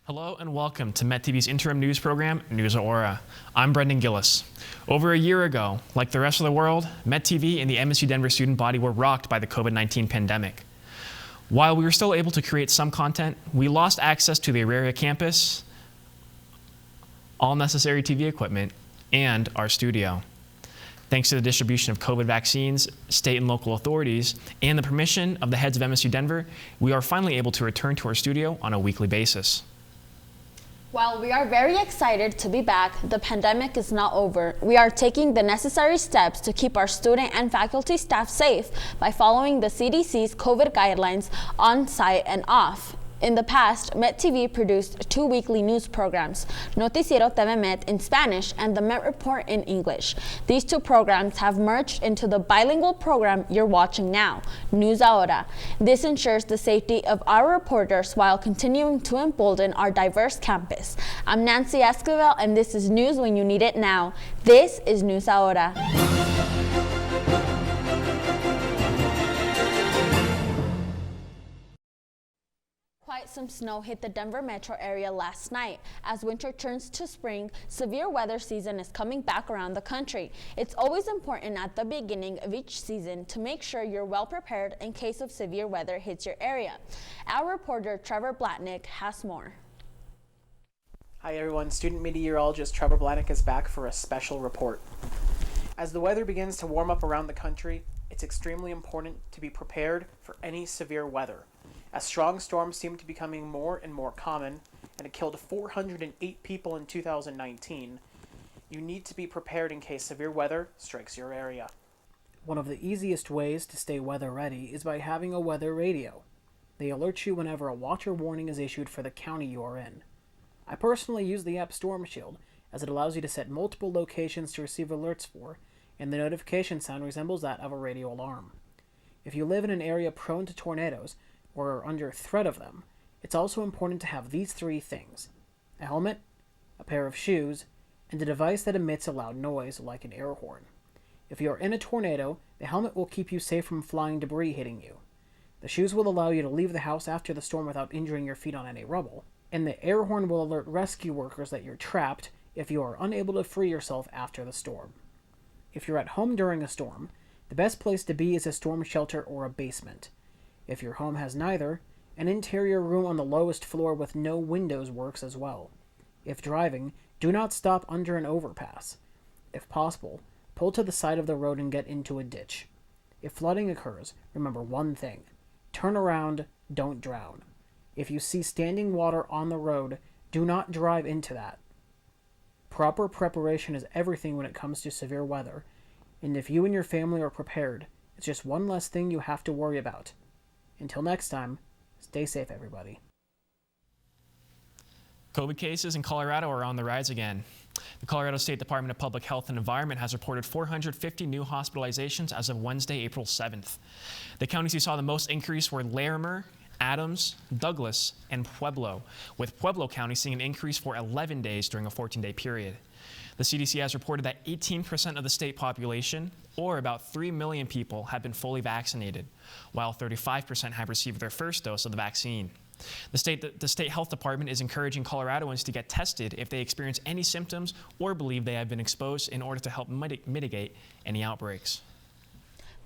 Hello and welcome to Met TV's interim news program, News Ahora. I'm Brendan Gillis. Over a year ago, like the rest of the world, Met TV and the MSU Denver student body were rocked by the COVID-19 pandemic. While we were still able to create some content, we lost access to the Auraria campus, all necessary TV equipment, and our studio. Thanks to the distribution of COVID vaccines, state and local authorities, and the permission of the heads of MSU Denver, we are finally able to return to our studio on a weekly basis. While we are very excited to be back, the pandemic is not over. We are taking the necessary steps to keep our student and faculty staff safe by following the CDC's COVID guidelines on site and off. In the past, Met TV produced 2 weekly news programs, Noticiero TV Met in Spanish and the Met Report in English. These 2 programs have merged into the bilingual program you're watching now, News Ahora. This ensures the safety of our reporters while continuing to embolden our diverse campus. I'm Nancy Esquivel, and this is news when you need it now. This is News Ahora. Quite some snow hit the Denver metro area last night. As winter turns to spring, severe weather season is coming back around the country. It's always important at the beginning of each season to make sure you're well prepared in case of severe weather hits your area. Our reporter Trevor Blatnick has more. Hi everyone, student meteorologist Trevor Blatnick is back for a special report. As the weather begins to warm up around the country, it's extremely important to be prepared for any severe weather. As strong storms seem to be becoming more and more common, and it killed 408 people in 2019, you need to be prepared in case severe weather strikes your area. One of the easiest ways to stay weather ready is by having a weather radio. They alert you whenever a watch or warning is issued for the county you are in. I personally use the app Storm Shield, as it allows you to set multiple locations to receive alerts for, and the notification sound resembles that of a radio alarm. If you live in an area prone to tornadoes, or are under threat of them, it's also important to have these 3 things: a helmet, a pair of shoes, and a device that emits a loud noise like an air horn. If you are in a tornado, the helmet will keep you safe from flying debris hitting you. The shoes will allow you to leave the house after the storm without injuring your feet on any rubble, and the air horn will alert rescue workers that you're trapped if you are unable to free yourself after the storm. If you're at home during a storm, the best place to be is a storm shelter or a basement. If your home has neither, an interior room on the lowest floor with no windows works as well. If driving, do not stop under an overpass. If possible, pull to the side of the road and get into a ditch. If flooding occurs, remember one thing: turn around, don't drown. If you see standing water on the road, do not drive into that. Proper preparation is everything when it comes to severe weather, and if you and your family are prepared, it's just one less thing you have to worry about. Until next time, stay safe, everybody. COVID cases in Colorado are on the rise again. The Colorado State Department of Public Health and Environment has reported 450 new hospitalizations as of Wednesday, April 7th. The counties who saw the most increase were Larimer, Adams, Douglas, and Pueblo, with Pueblo County seeing an increase for 11 days during a 14-day period. The CDC has reported that 18% of the state population, or about 3 million people, have been fully vaccinated, while 35% have received their first dose of the vaccine. The state health department is encouraging Coloradoans to get tested if they experience any symptoms or believe they have been exposed in order to help mitigate any outbreaks.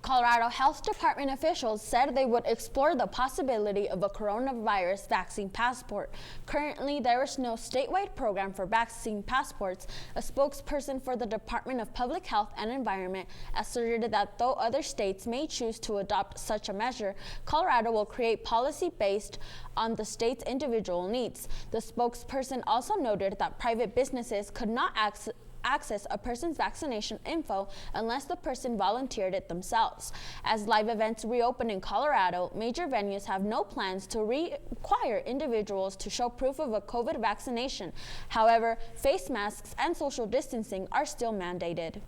Colorado Health Department officials said they would explore the possibility of a coronavirus vaccine passport. Currently, there is no statewide program for vaccine passports. A spokesperson for the Department of Public Health and Environment asserted that though other states may choose to adopt such a measure, Colorado will create policy based on the state's individual needs. The spokesperson also noted that private businesses could not access a person's vaccination info unless the person volunteered it themselves. As live events reopen in Colorado, major venues have no plans to require individuals to show proof of a COVID vaccination. However, face masks and social distancing are still mandated.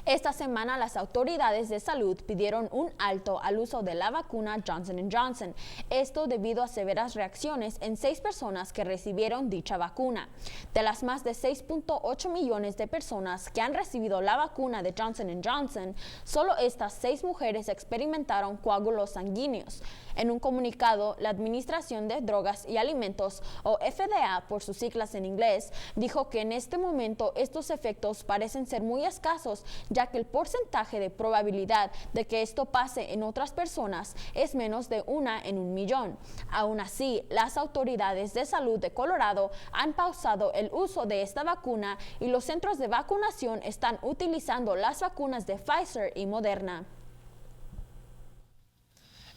Esta semana las autoridades de salud pidieron un alto al uso de la vacuna Johnson & Johnson, esto debido a severas reacciones en 6 personas que recibieron dicha vacuna. De las más de 6.8 millones de personas que han recibido la vacuna de Johnson & Johnson, solo estas 6 mujeres experimentaron coágulos sanguíneos. En un comunicado, la Administración de Drogas y Alimentos, o FDA por sus siglas en inglés, dijo que en este momento estos efectos parecen ser muy escasos, ya que el porcentaje de probabilidad de que esto pase en otras personas es menos de 1 en 1.000.000. Aún así, las autoridades de salud de Colorado han pausado el uso de esta vacuna y los centros de vacunación están utilizando las vacunas de Pfizer y Moderna.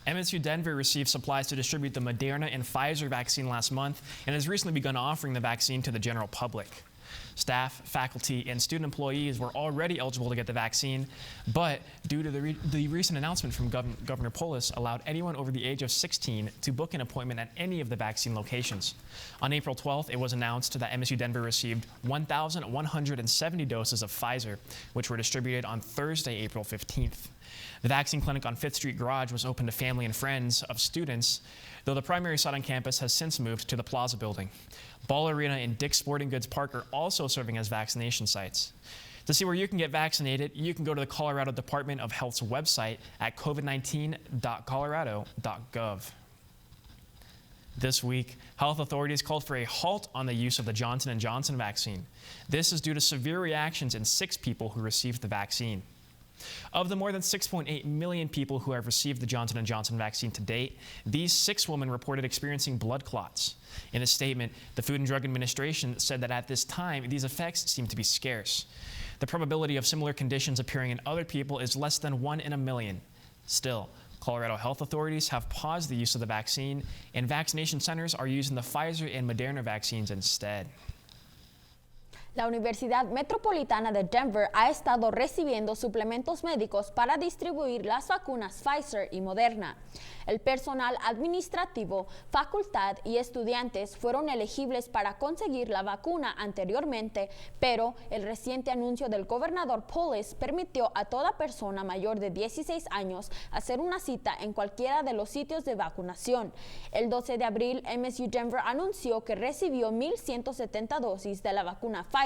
MSU Denver received supplies to distribute the Moderna and Pfizer vaccine last month and has recently begun offering the vaccine to the general public. Staff, faculty, and student employees were already eligible to get the vaccine, but due to the recent announcement from Governor Polis allowed anyone over the age of 16 to book an appointment at any of the vaccine locations. On April 12th, it was announced that MSU Denver received 1,170 doses of Pfizer, which were distributed on Thursday, April 15th. The vaccine clinic on 5th Street Garage was open to family and friends of students, though the primary site on campus has since moved to the Plaza building. Ball Arena and Dick's Sporting Goods Park are also serving as vaccination sites. To see where you can get vaccinated, you can go to the Colorado Department of Health's website at covid19.colorado.gov. This week, health authorities called for a halt on the use of the Johnson & Johnson vaccine. This is due to severe reactions in 6 people who received the vaccine. Of the more than 6.8 million people who have received the Johnson & Johnson vaccine to date, these 6 women reported experiencing blood clots. In a statement, the Food and Drug Administration said that at this time, these effects seem to be scarce. The probability of similar conditions appearing in other people is less than 1 in a million. Still, Colorado health authorities have paused the use of the vaccine, and vaccination centers are using the Pfizer and Moderna vaccines instead. La Universidad Metropolitana de Denver ha estado recibiendo suplementos médicos para distribuir las vacunas Pfizer y Moderna. El personal administrativo, facultad y estudiantes fueron elegibles para conseguir la vacuna anteriormente, pero el reciente anuncio del gobernador Polis permitió a toda persona mayor de 16 años hacer una cita en cualquiera de los sitios de vacunación. El 12 de abril, MSU Denver anunció que recibió 1,170 dosis de la vacuna Pfizer,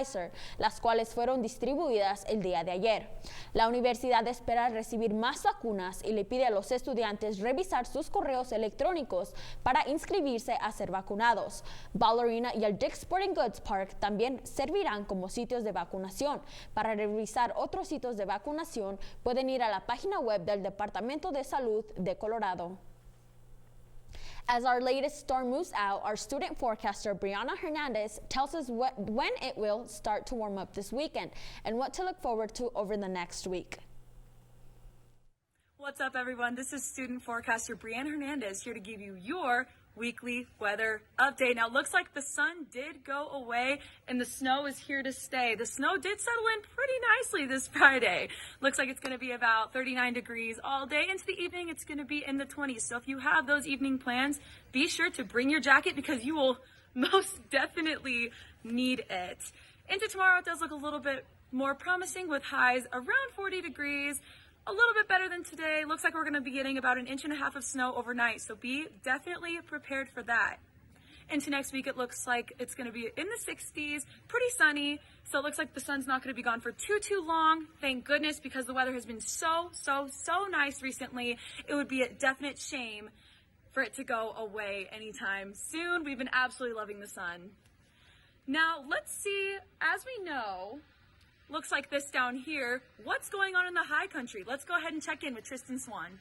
las cuales fueron distribuidas el día de ayer. La universidad espera recibir más vacunas y le pide a los estudiantes revisar sus correos electrónicos para inscribirse a ser vacunados. Ball Arena y el Dick's Sporting Goods Park también servirán como sitios de vacunación. Para revisar otros sitios de vacunación, pueden ir a la página web del Departamento de Salud de Colorado. As our latest storm moves out, our student forecaster Brianna Hernandez tells us when it will start to warm up this weekend and what to look forward to over the next week. What's up, everyone? This is student forecaster Brianna Hernandez here to give you your weekly weather update. Now, it looks like the sun did go away and the snow is here to stay. The snow did settle in pretty nicely this Friday. Looks like it's going to be about 39 degrees all day. Into the evening, it's going to be in the 20s. So if you have those evening plans, be sure to bring your jacket because you will most definitely need it. Into tomorrow, it does look a little bit more promising with highs around 40 degrees. A little bit better than today. Looks like we're going to be getting about 1.5 inches of snow overnight, so be definitely prepared for that. Into next week, it looks like it's going to be in the 60s, pretty sunny, so it looks like the sun's not going to be gone for too long. Thank goodness, because the weather has been so nice recently. It would be a definite shame for it to go away anytime soon. We've been absolutely loving the sun. Now, let's see, as we know, looks like this down here. What's going on in the high country? Let's go ahead and check in with Tristan Swan.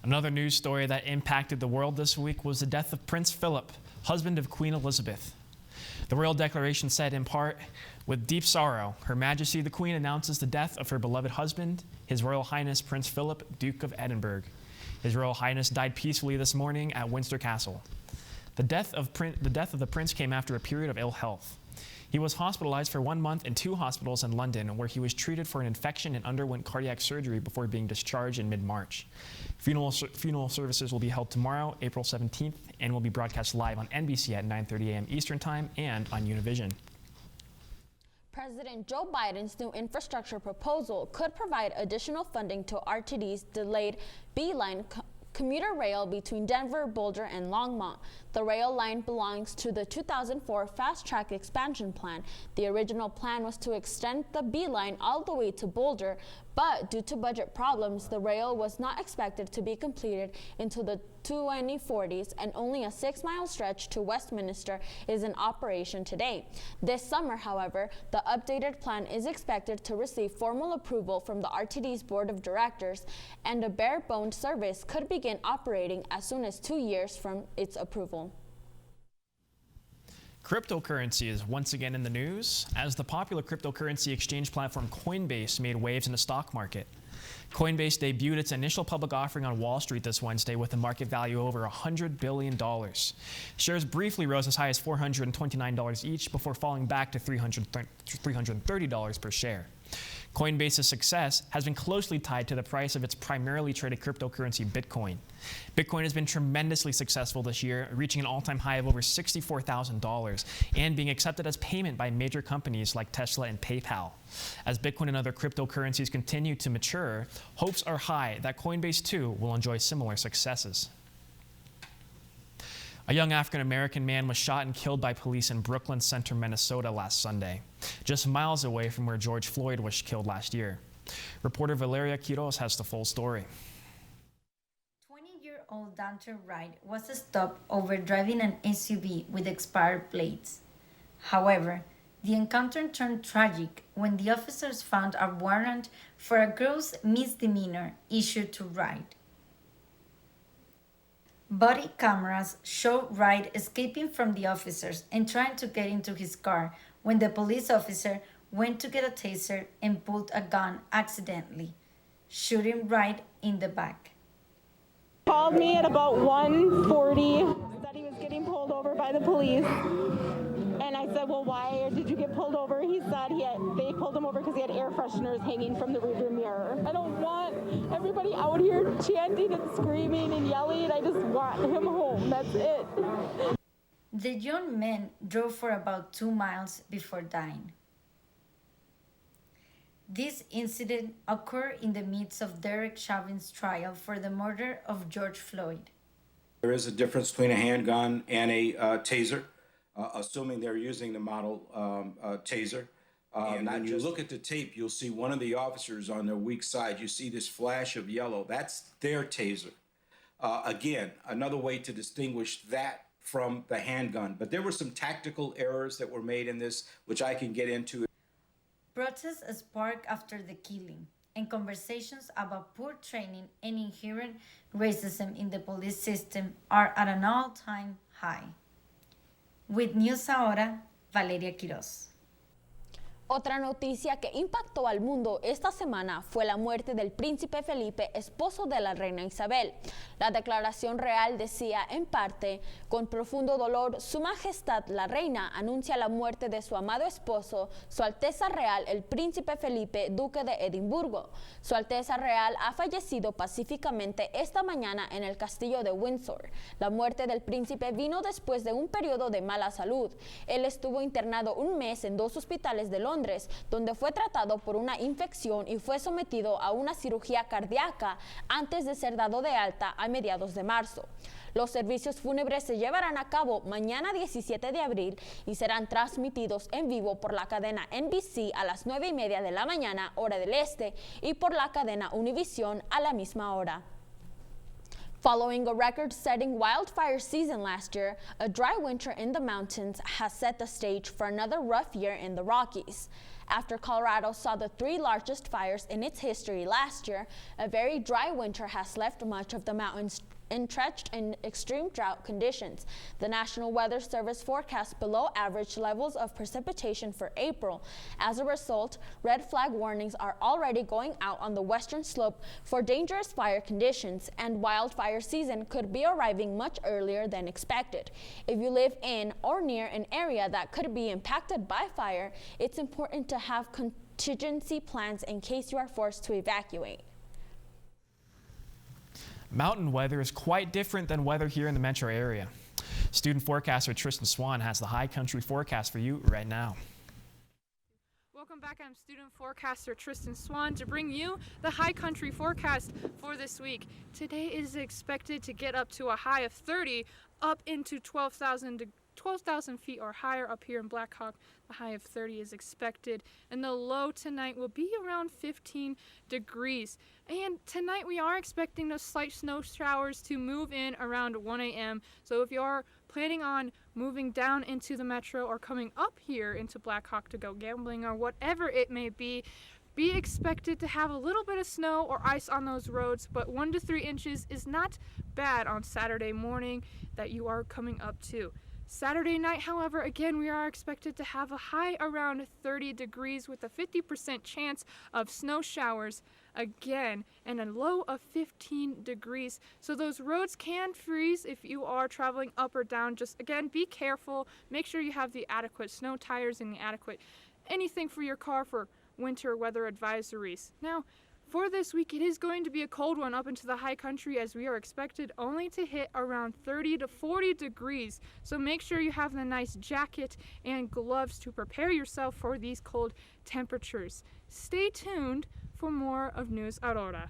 Another news story that impacted the world this week was the death of Prince Philip, husband of Queen Elizabeth. The royal declaration said, in part, "With deep sorrow, Her Majesty the Queen announces the death of her beloved husband, His Royal Highness Prince Philip, Duke of Edinburgh. His Royal Highness died peacefully this morning at Windsor Castle." The death of the prince came after a period of ill health. He was hospitalized for 1 month in 2 hospitals in London, where he was treated for an infection and underwent cardiac surgery before being discharged in mid-March. Funeral services will be held tomorrow, April 17th, and will be broadcast live on NBC at 9:30 a.m. Eastern Time and on Univision. President Joe Biden's new infrastructure proposal could provide additional funding to RTD's delayed B-line commuter rail between Denver, Boulder, and Longmont. The rail line belongs to the 2004 Fast Track Expansion Plan. The original plan was to extend the B line all the way to Boulder, but due to budget problems, the rail was not expected to be completed until the 2040s, and only a 6-mile stretch to Westminster is in operation today. This summer, however, the updated plan is expected to receive formal approval from the RTD's board of directors, and a bare-bones service could begin operating as soon as 2 years from its approval. Cryptocurrency is once again in the news as the popular cryptocurrency exchange platform Coinbase made waves in the stock market. Coinbase debuted its initial public offering on Wall Street this Wednesday with a market value over $100 billion. Shares briefly rose as high as $429 each before falling back to $330 per share. Coinbase's success has been closely tied to the price of its primarily traded cryptocurrency, Bitcoin. Bitcoin has been tremendously successful this year, reaching an all-time high of over $64,000 and being accepted as payment by major companies like Tesla and PayPal. As Bitcoin and other cryptocurrencies continue to mature, hopes are high that Coinbase too will enjoy similar successes. A young African-American man was shot and killed by police in Brooklyn Center, Minnesota last Sunday, just miles away from where George Floyd was killed last year. Reporter Valeria Quiroz has the full story. 20-year-old Dante Wright was stopped over driving an SUV with expired plates. However, the encounter turned tragic when the officers found a warrant for a gross misdemeanor issued to Wright. Body cameras show Wright escaping from the officers and trying to get into his car when the police officer went to get a taser and pulled a gun accidentally, shooting Wright in the back. Called me at about 1:40 that he was getting pulled over by the police. And I said, well, why did you get pulled over? He said they pulled him over because he had air fresheners hanging from the rearview mirror. I don't want everybody out here chanting and screaming and yelling. I just want him home. That's it. The young man drove for about 2 miles before dying. This incident occurred in the midst of Derek Chauvin's trial for the murder of George Floyd. There is a difference between a handgun and a taser. Assuming they're using the model taser. And when you look at the tape, you'll see one of the officers on their weak side. You see this flash of yellow. That's their taser. Again, another way to distinguish that from the handgun. But there were some tactical errors that were made in this, which I can get into. Protests sparked after the killing, and conversations about poor training and inherent racism in the police system are at an all-time high. With News Ahora, Valeria Quiroz. Otra noticia que impactó al mundo esta semana fue la muerte del príncipe Felipe, esposo de la reina Isabel. La declaración real decía, en parte, con profundo dolor, Su Majestad la Reina anuncia la muerte de su amado esposo, Su Alteza Real el Príncipe Felipe, Duque de Edimburgo. Su Alteza Real ha fallecido pacíficamente esta mañana en el castillo de Windsor. La muerte del príncipe vino después de un periodo de mala salud. Él estuvo internado 1 mes en 2 hospitales de Londres, donde fue tratado por una infección y fue sometido a una cirugía cardíaca antes de ser dado de alta a mediados de marzo. Los servicios fúnebres se llevarán a cabo mañana 17 de abril y serán transmitidos en vivo por la cadena NBC a las 9:30 de la mañana, hora del este, y por la cadena Univision a la misma hora. Following a record-setting wildfire season last year, a dry winter in the mountains has set the stage for another rough year in the Rockies. After Colorado saw the 3 largest fires in its history last year, a very dry winter has left much of the mountains entrenched in extreme drought conditions. The National Weather Service forecasts below average levels of precipitation for April. As a result, red flag warnings are already going out on the western slope for dangerous fire conditions, and wildfire season could be arriving much earlier than expected. If you live in or near an area that could be impacted by fire, it's important to have contingency plans in case you are forced to evacuate. Mountain weather is quite different than weather here in the metro area. Student forecaster Tristan Swan has the high country forecast for you right now. Welcome back. I'm student forecaster Tristan Swan to bring you the high country forecast for this week. Today is expected to get up to a high of 30, up into 12,000 feet or higher up here in Black Hawk. The high of 30 is expected, and the low tonight will be around 15 degrees. And tonight we are expecting those slight snow showers to move in around 1 a.m. So if you are planning on moving down into the metro or coming up here into Black Hawk to go gambling or whatever it may be expected to have a little bit of snow or ice on those roads, but 1 to 3 inches is not bad on Saturday morning that you are coming up to. Saturday night, however, again, we are expected to have a high around 30 degrees with a 50% chance of snow showers again, and a low of 15 degrees. So those roads can freeze if you are traveling up or down. Just again, be careful. Make sure you have the adequate snow tires and the adequate anything for your car for winter weather advisories. Now, for this week, it is going to be a cold one up into the high country, as we are expected only to hit around 30 to 40 degrees. So make sure you have the nice jacket and gloves to prepare yourself for these cold temperatures. Stay tuned for more of News Aurora.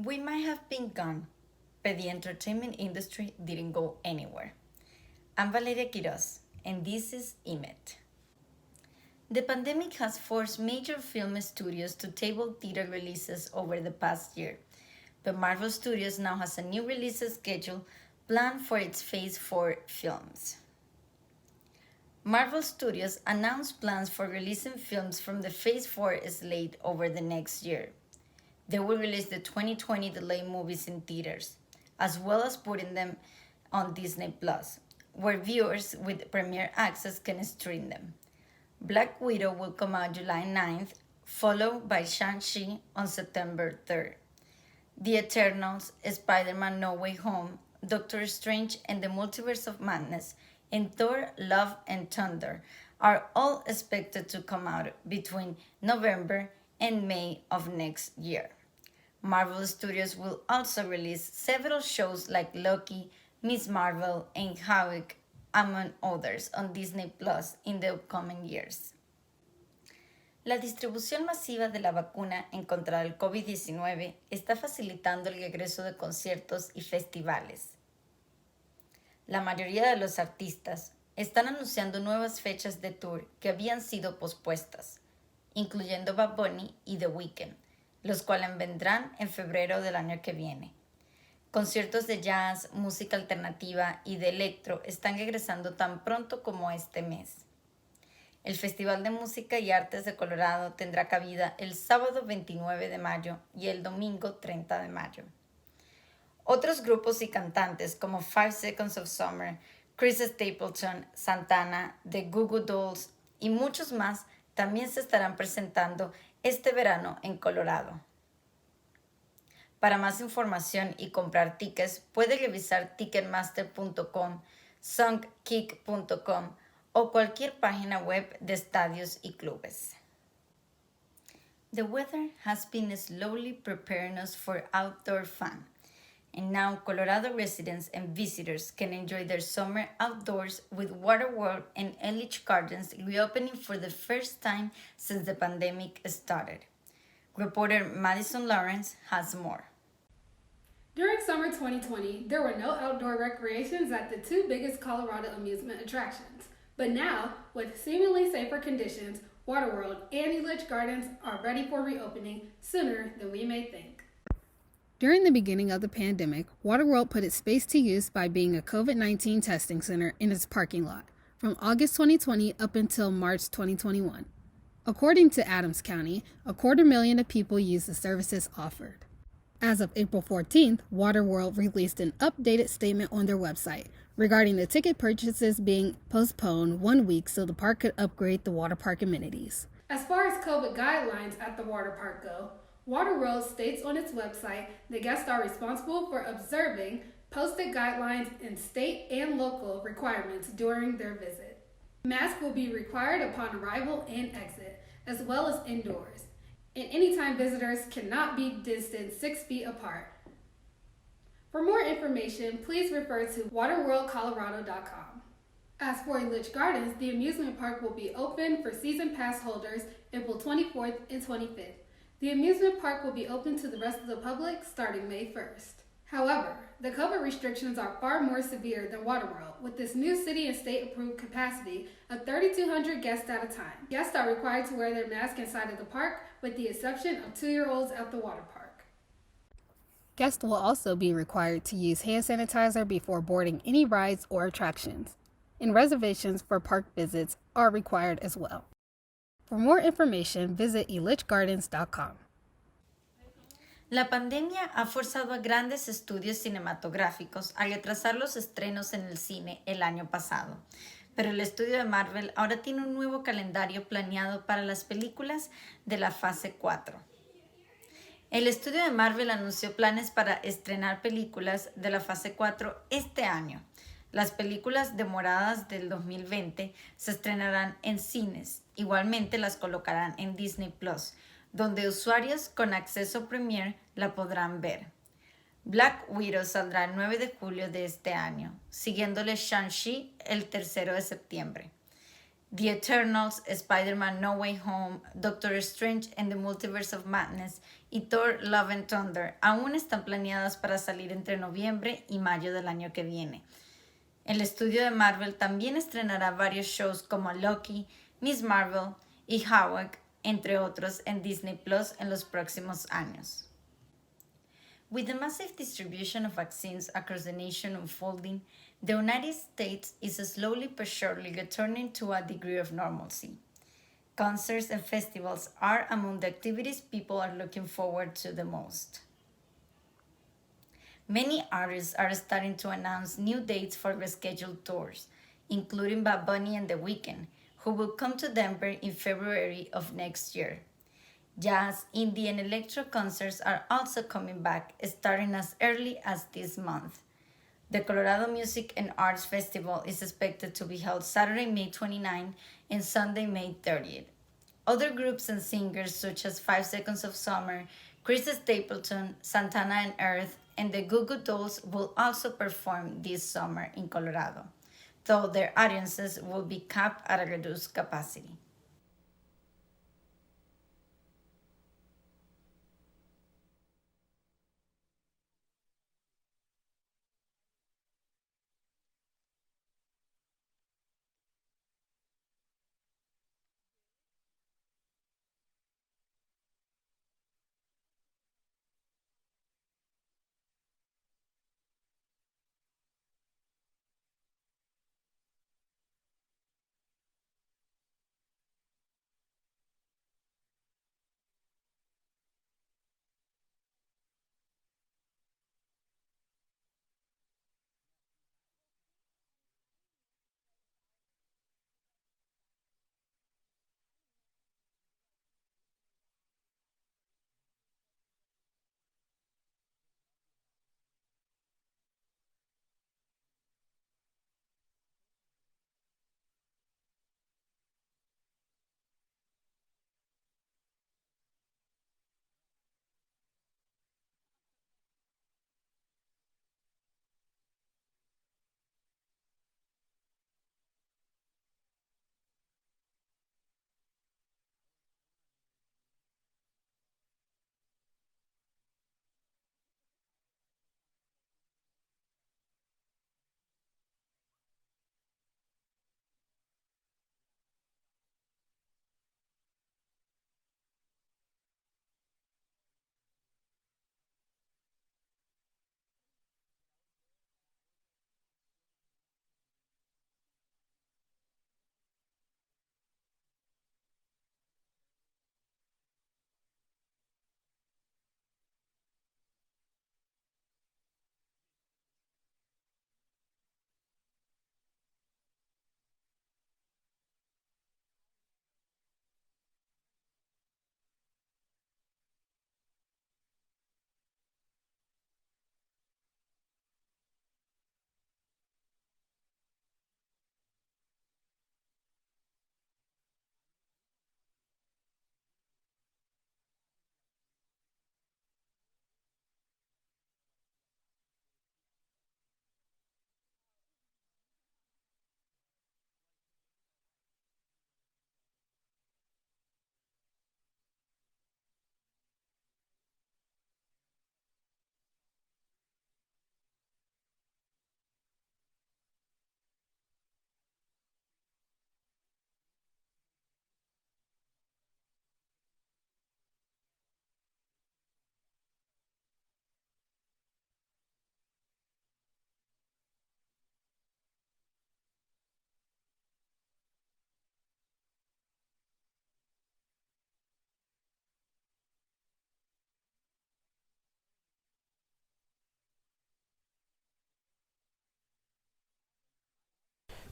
We might have been gone, but the entertainment industry didn't go anywhere. I'm Valeria Quiroz, and this is IMET. The pandemic has forced major film studios to table theater releases over the past year, but Marvel Studios now has a new release schedule planned for its Phase 4 films. Marvel Studios announced plans for releasing films from the Phase 4 slate over the next year. They will release the 2020 delayed movies in theaters, as well as putting them on Disney+, where viewers with premiere access can stream them. Black Widow will come out July 9th, followed by Shang-Chi on September 3rd. The Eternals, Spider-Man No Way Home, Doctor Strange and the Multiverse of Madness, and Thor Love and Thunder are all expected to come out between November and May of next year. Marvel Studios will also release several shows like Loki, Ms. Marvel, and Hawk, among others, on Disney Plus in the upcoming years. La distribución masiva de la vacuna en contra del COVID-19 está facilitando el regreso de conciertos y festivales. La mayoría de los artistas están anunciando nuevas fechas de tour que habían sido pospuestas, incluyendo Bad Bunny y The Weeknd, los cuales vendrán en febrero del año que viene. Conciertos de jazz, música alternativa y de electro están regresando tan pronto como este mes. El Festival de Música y Artes de Colorado tendrá cabida el sábado 29 de mayo y el domingo 30 de mayo. Otros grupos y cantantes como 5 Seconds of Summer, Chris Stapleton, Santana, The Goo Goo Dolls y muchos más también se estarán presentando este verano en Colorado. Para más información y comprar tickets, puede revisar ticketmaster.com, songkick.com o cualquier página web de estadios y clubes. The weather has been slowly preparing us for outdoor fun, and now Colorado residents and visitors can enjoy their summer outdoors with Waterworld and Elitch Gardens reopening for the first time since the pandemic started. Reporter Madison Lawrence has more. During summer 2020, there were no outdoor recreations at the two biggest Colorado amusement attractions. But now, with seemingly safer conditions, Waterworld and Elitch Gardens are ready for reopening sooner than we may think. During the beginning of the pandemic, Waterworld put its space to use by being a COVID-19 testing center in its parking lot from August 2020 up until March 2021. According to Adams County, 250,000 people used the services offered. As of April 14th, Waterworld released an updated statement on their website regarding the ticket purchases being postponed 1 week so the park could upgrade the water park amenities. As far as COVID guidelines at the water park go, Waterworld states on its website that guests are responsible for observing posted guidelines and state and local requirements during their visit. Masks will be required upon arrival and exit, as well as indoors, and anytime visitors cannot be distanced 6 feet apart. For more information, please refer to waterworldcolorado.com. As for Elitch Gardens, the amusement park will be open for season pass holders April 24th and 25th. The amusement park will be open to the rest of the public starting May 1st. However, the COVID restrictions are far more severe than Waterworld, with this new city and state-approved capacity of 3,200 guests at a time. Guests are required to wear their mask inside of the park, with the exception of 2-year-olds at the water park. Guests will also be required to use hand sanitizer before boarding any rides or attractions, and reservations for park visits are required as well. For more information, visit elitchgardens.com. La pandemia ha forzado a grandes estudios cinematográficos a retrasar los estrenos en el cine el año pasado, pero el estudio de Marvel ahora tiene un nuevo calendario planeado para las películas de la fase 4. El estudio de Marvel anunció planes para estrenar películas de la fase 4 este año. Las películas demoradas del 2020 se estrenarán en cines. Igualmente las colocarán en Disney Plus, donde usuarios con acceso Premier la podrán ver. Black Widow saldrá el 9 de julio de este año, siguiéndole Shang-Chi el 3 de septiembre. The Eternals, Spider-Man No Way Home, Doctor Strange and the Multiverse of Madness y Thor Love and Thunder aún están planeadas para salir entre noviembre y mayo del año que viene. El estudio de Marvel también estrenará varios shows como Loki, Miss Marvel y Hawk, entre otros, en Disney Plus en los próximos años. With the massive distribution of vaccines across the nation unfolding, the United States is slowly but surely returning to a degree of normalcy. Concerts and festivals are among the activities people are looking forward to the most. Many artists are starting to announce new dates for rescheduled tours, including Bad Bunny and The Weeknd, who will come to Denver in February of next year. Jazz, indie, and electro concerts are also coming back, starting as early as this month. The Colorado Music and Arts Festival is expected to be held Saturday, May 29 and Sunday, May 30th. Other groups and singers such as 5 Seconds of Summer, Chris Stapleton, Santana and Earth, and the Goo Goo Dolls will also perform this summer in Colorado, though their audiences will be capped at a reduced capacity.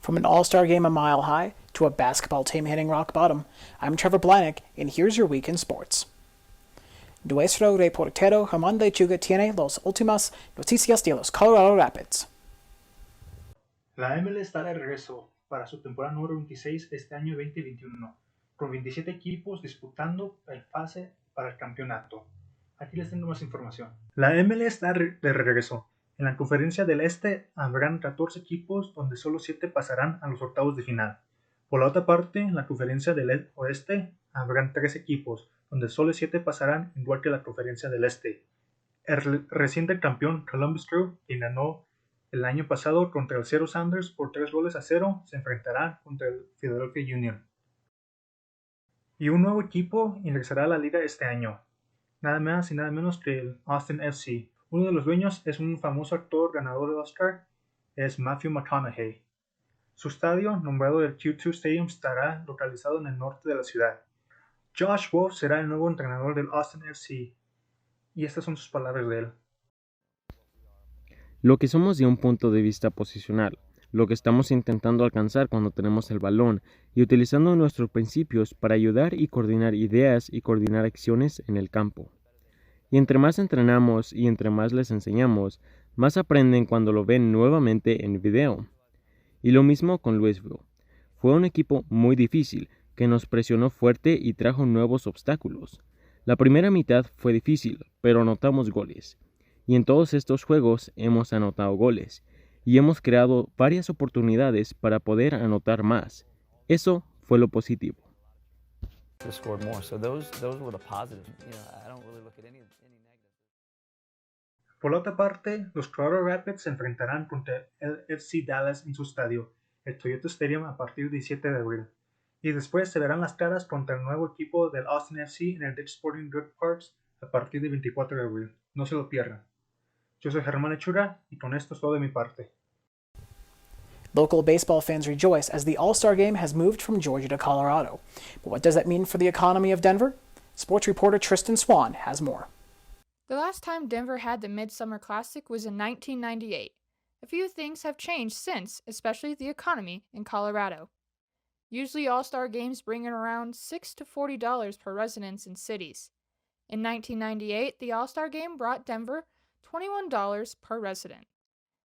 From an all-star game a mile high to a basketball team hitting rock bottom, I'm Trevor Blahnik, and here's your week in sports. Nuestro reportero Jamal Lechuga tiene las últimas noticias de los Colorado Rapids. La MLS está de regreso para su temporada número 26 este año 2021, con 27 equipos disputando el pase para el campeonato. Aquí les tengo más información. La MLS está de regreso. En la Conferencia del Este habrán 14 equipos donde solo 7 pasarán a los octavos de final. Por la otra parte, en la Conferencia del Oeste habrán 3 equipos donde solo 7 pasarán igual que la Conferencia del Este. El reciente campeón Columbus Crew, quien ganó el año pasado contra el Seattle Sounders por 3-0, se enfrentará contra el Philadelphia Union. Y un nuevo equipo ingresará a la liga este año, nada más y nada menos que el Austin FC. Uno de los dueños es un famoso actor ganador del Oscar, es Matthew McConaughey. Su estadio, nombrado el Q2 Stadium, estará localizado en el norte de la ciudad. Josh Wolf será el nuevo entrenador del Austin FC. Y estas son sus palabras de él. Lo que somos de un punto de vista posicional, lo que estamos intentando alcanzar cuando tenemos el balón y utilizando nuestros principios para ayudar y coordinar ideas y coordinar acciones en el campo. Y entre más entrenamos y entre más les enseñamos, más aprenden cuando lo ven nuevamente en video. Y lo mismo con Louisville. Fue un equipo muy difícil, que nos presionó fuerte y trajo nuevos obstáculos. La primera mitad fue difícil, pero anotamos goles. Y en todos estos juegos hemos anotado goles. Y hemos creado varias oportunidades para poder anotar más. Eso fue lo positivo. Por la otra parte, los Colorado Rapids se enfrentarán contra el FC Dallas en su estadio, el Toyota Stadium, a partir del 7 de abril. Y después se verán las caras contra el nuevo equipo del Austin FC en el Dick's Sporting Goods Parks a partir del 24 de abril. No se lo pierdan. Yo soy Germán Hechura y con esto es todo de mi parte. Local baseball fans rejoice as the All-Star Game has moved from Georgia to Colorado. But what does that mean for the economy of Denver? Sports reporter Tristan Swan has more. The last time Denver had the Midsummer Classic was in 1998. A few things have changed since, especially the economy in Colorado. Usually All-Star games bring in around $6 to $40 per residence in cities. In 1998, the All-Star game brought Denver $21 per resident.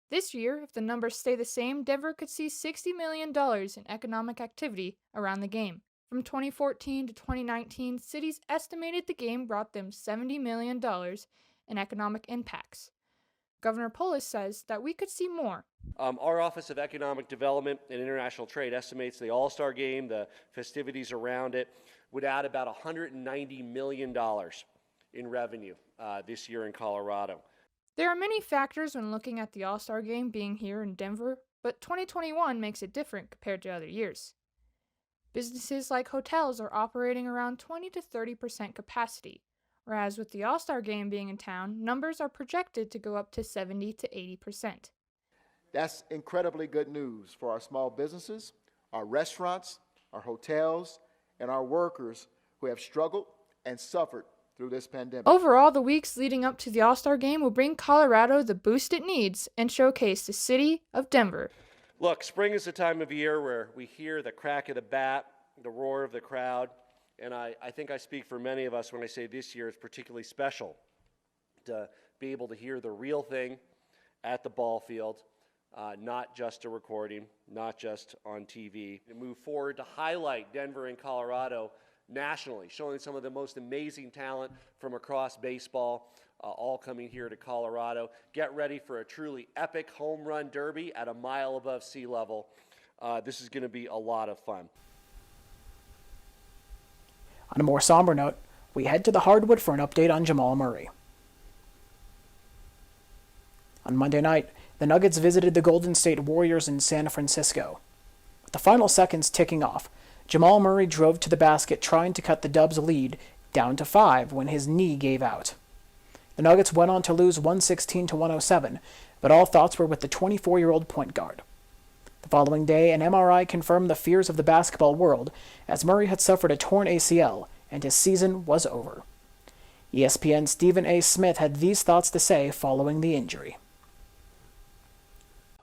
This year, if the numbers stay the same, Denver could see $60 million in economic activity around the game. From 2014 to 2019, cities estimated the game brought them $70 million in economic impacts. Governor Polis says that we could see more. Our Office of Economic Development and International Trade estimates the All-Star Game, the festivities around it, would add about $190 million in revenue this year in Colorado. There are many factors when looking at the All-Star Game being here in Denver, but 2021 makes it different compared to other years. Businesses like hotels are operating around 20 to 30% capacity, whereas with the All-Star Game being in town, numbers are projected to go up to 70 to 80%. That's incredibly good news for our small businesses, our restaurants, our hotels, and our workers who have struggled and suffered through this pandemic. Overall, the weeks leading up to the All-Star Game will bring Colorado the boost it needs and showcase the city of Denver. Look, spring is the time of year where we hear the crack of the bat, the roar of the crowd, and I think I speak for many of us when I say this year is particularly special to be able to hear the real thing at the ball field, not just a recording, not just on TV. And move forward to highlight Denver and Colorado nationally, showing some of the most amazing talent from across baseball, all coming here to Colorado. Get ready for a truly epic home run derby at a mile above sea level. This is going to be a lot of fun. On a more somber note, we head to the hardwood for an update on Jamal Murray. On Monday night, the Nuggets visited the Golden State Warriors in San Francisco. With the final seconds ticking off, Jamal Murray drove to the basket trying to cut the Dubs' lead down to 5 when his knee gave out. The Nuggets went on to lose 116 to 107, but all thoughts were with the 24-year-old point guard. The following day, an MRI confirmed the fears of the basketball world, as Murray had suffered a torn ACL and his season was over. ESPN's Stephen A. Smith had these thoughts to say following the injury.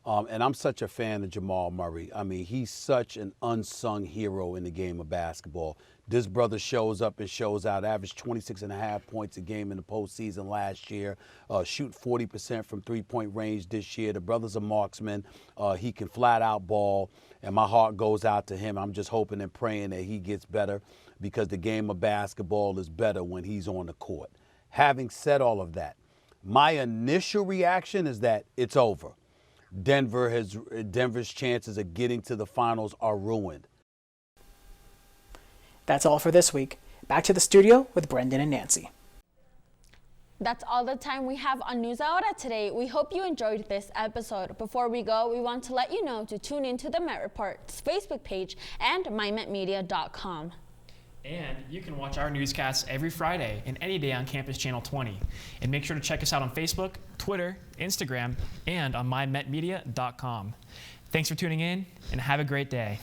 And I'm such a fan of Jamal Murray. I mean, he's such an unsung hero in the game of basketball. This brother shows up and shows out, averaged 26.5 points a game in the postseason last year, shoot 40% from three-point range this year. The brother's a marksman. He can flat out ball, and my heart goes out to him. I'm just hoping and praying that he gets better because the game of basketball is better when he's on the court. Having said all of that, my initial reaction is that it's over. Denver's chances of getting to the finals are ruined. That's all for this week. Back to the studio with Brendan and Nancy. That's all the time we have on News Ahora today. We hope you enjoyed this episode. Before we go, we want to let you know to tune into the Met Report's Facebook page and mymetmedia.com. And you can watch our newscasts every Friday and any day on Campus Channel 20. And make sure to check us out on Facebook, Twitter, Instagram, and on mymetmedia.com. Thanks for tuning in, and have a great day.